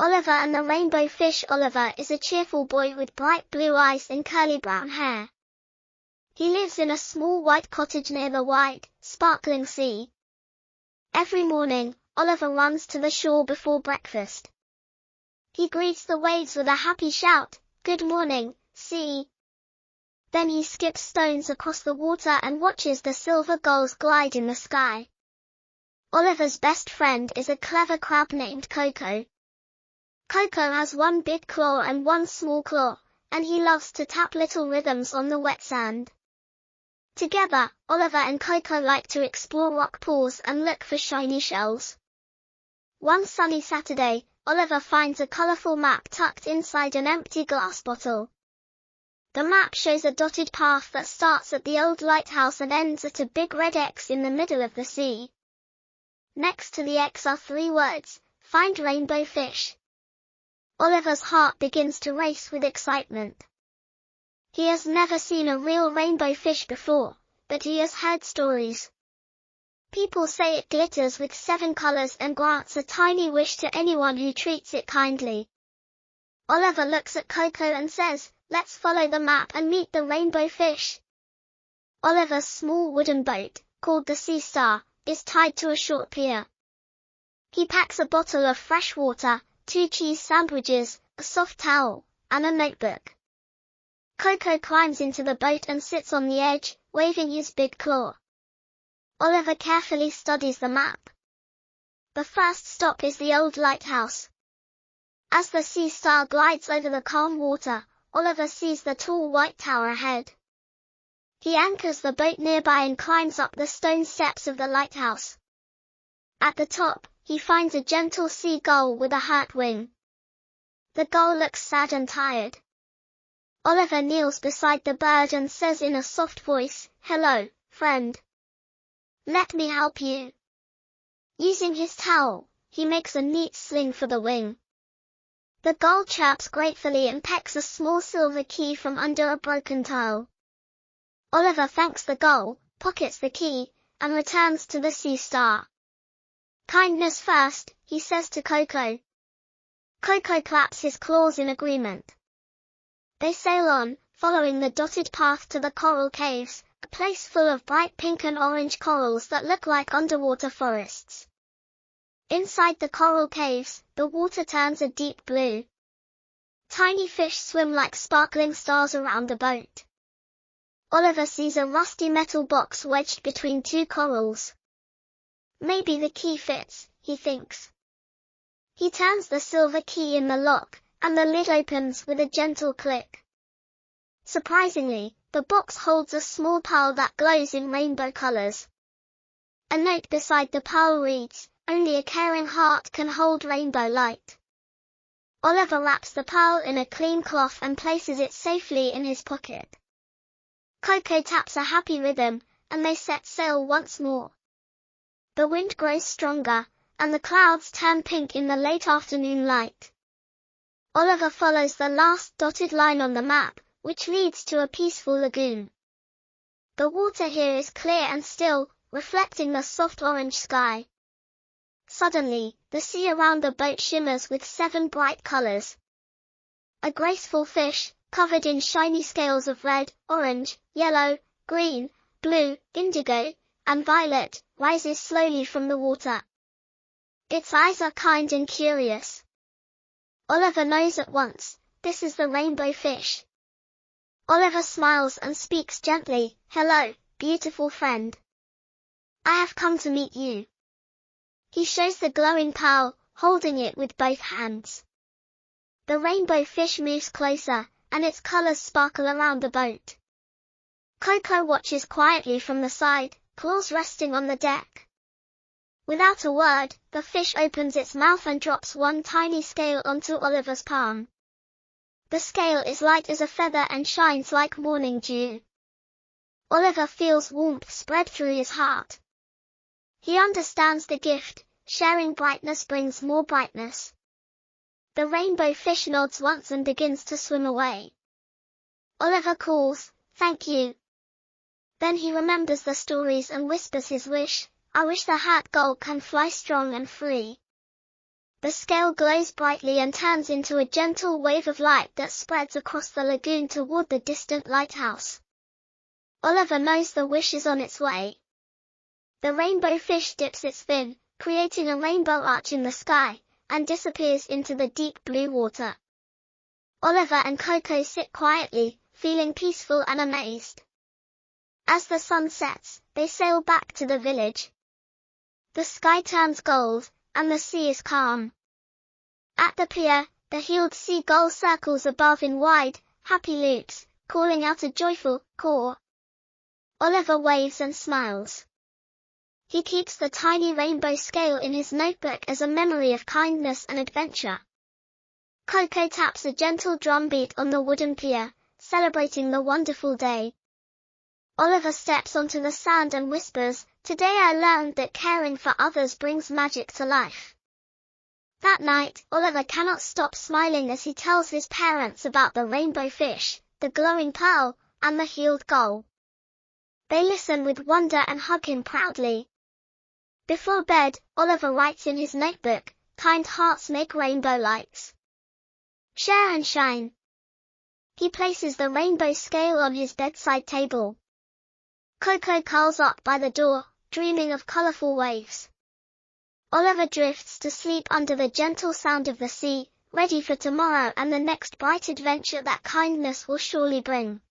Oliver and the Rainbow Fish. Oliver is a cheerful boy with bright blue eyes and curly brown hair. He lives in a small white cottage near the wide, sparkling sea. Every morning, Oliver runs to the shore before breakfast. He greets the waves with a happy shout, "Good morning, sea." Then he skips stones across the water and watches the silver gulls glide in the sky. Oliver's best friend is a clever crab named Coco. Coco has one big claw and one small claw, and he loves to tap little rhythms on the wet sand. Together, Oliver and Coco like to explore rock pools and look for shiny shells. One sunny Saturday, Oliver finds a colorful map tucked inside an empty glass bottle. The map shows a dotted path that starts at the old lighthouse and ends at a big red X in the middle of the sea. Next to the X are 3 words, "Find Rainbow Fish." Oliver's heart begins to race with excitement. He has never seen a real rainbow fish before, but he has heard stories. People say it glitters with 7 colors and grants a tiny wish to anyone who treats it kindly. Oliver looks at Coco and says, "Let's follow the map and meet the rainbow fish." Oliver's small wooden boat, called the Sea Star, is tied to a short pier. He packs a bottle of fresh water, 2 cheese sandwiches, a soft towel, and a notebook. Coco climbs into the boat and sits on the edge, waving his big claw. Oliver carefully studies the map. The first stop is the old lighthouse. As the Sea Star glides over the calm water, Oliver sees the tall white tower ahead. He anchors the boat nearby and climbs up the stone steps of the lighthouse. At the top, he finds a gentle sea gull with a hurt wing. The gull looks sad and tired. Oliver kneels beside the bird and says in a soft voice, "Hello, friend. Let me help you." Using his towel, he makes a neat sling for the wing. The gull chirps gratefully and pecks a small silver key from under a broken tile. Oliver thanks the gull, pockets the key, and returns to the Sea Star. "Kindness first," he says to Coco. Coco claps his claws in agreement. They sail on, following the dotted path to the coral caves, a place full of bright pink and orange corals that look like underwater forests. Inside the coral caves, the water turns a deep blue. Tiny fish swim like sparkling stars around the boat. Oliver sees a rusty metal box wedged between 2 corals. Maybe the key fits, he thinks. He turns the silver key in the lock, and the lid opens with a gentle click. Surprisingly, the box holds a small pearl that glows in rainbow colors. A note beside the pearl reads, "Only a caring heart can hold rainbow light." Oliver wraps the pearl in a clean cloth and places it safely in his pocket. Coco taps a happy rhythm, and they set sail once more. The wind grows stronger, and the clouds turn pink in the late afternoon light. Oliver follows the last dotted line on the map, which leads to a peaceful lagoon. The water here is clear and still, reflecting the soft orange sky. Suddenly, the sea around the boat shimmers with 7 bright colors. A graceful fish, covered in shiny scales of red, orange, yellow, green, blue, indigo, and violet, rises slowly from the water. Its eyes are kind and curious. Oliver knows at once, this is the rainbow fish. Oliver smiles and speaks gently, "Hello, beautiful friend. I have come to meet you." He shows the glowing pearl, holding it with both hands. The rainbow fish moves closer, and its colors sparkle around the boat. Coco watches quietly from the side, claws resting on the deck. Without a word, the fish opens its mouth and drops one tiny scale onto Oliver's palm. The scale is light as a feather and shines like morning dew. Oliver feels warmth spread through his heart. He understands the gift, sharing brightness brings more brightness. The rainbow fish nods once and begins to swim away. Oliver calls, "Thank you." Then he remembers the stories and whispers his wish, "I wish the hurt gull can fly strong and free." The scale glows brightly and turns into a gentle wave of light that spreads across the lagoon toward the distant lighthouse. Oliver knows the wish is on its way. The rainbow fish dips its fin, creating a rainbow arch in the sky, and disappears into the deep blue water. Oliver and Coco sit quietly, feeling peaceful and amazed. As the sun sets, they sail back to the village. The sky turns gold, and the sea is calm. At the pier, the healed seagull circles above in wide, happy loops, calling out a joyful caw. Oliver waves and smiles. He keeps the tiny rainbow scale in his notebook as a memory of kindness and adventure. Coco taps a gentle drumbeat on the wooden pier, celebrating the wonderful day. Oliver steps onto the sand and whispers, "Today I learned that caring for others brings magic to life." That night, Oliver cannot stop smiling as he tells his parents about the rainbow fish, the glowing pearl, and the healed gull. They listen with wonder and hug him proudly. Before bed, Oliver writes in his notebook, "Kind hearts make rainbow lights. Share and shine." He places the rainbow scale on his bedside table. Coco curls up by the door, dreaming of colorful waves. Oliver drifts to sleep under the gentle sound of the sea, ready for tomorrow and the next bright adventure that kindness will surely bring.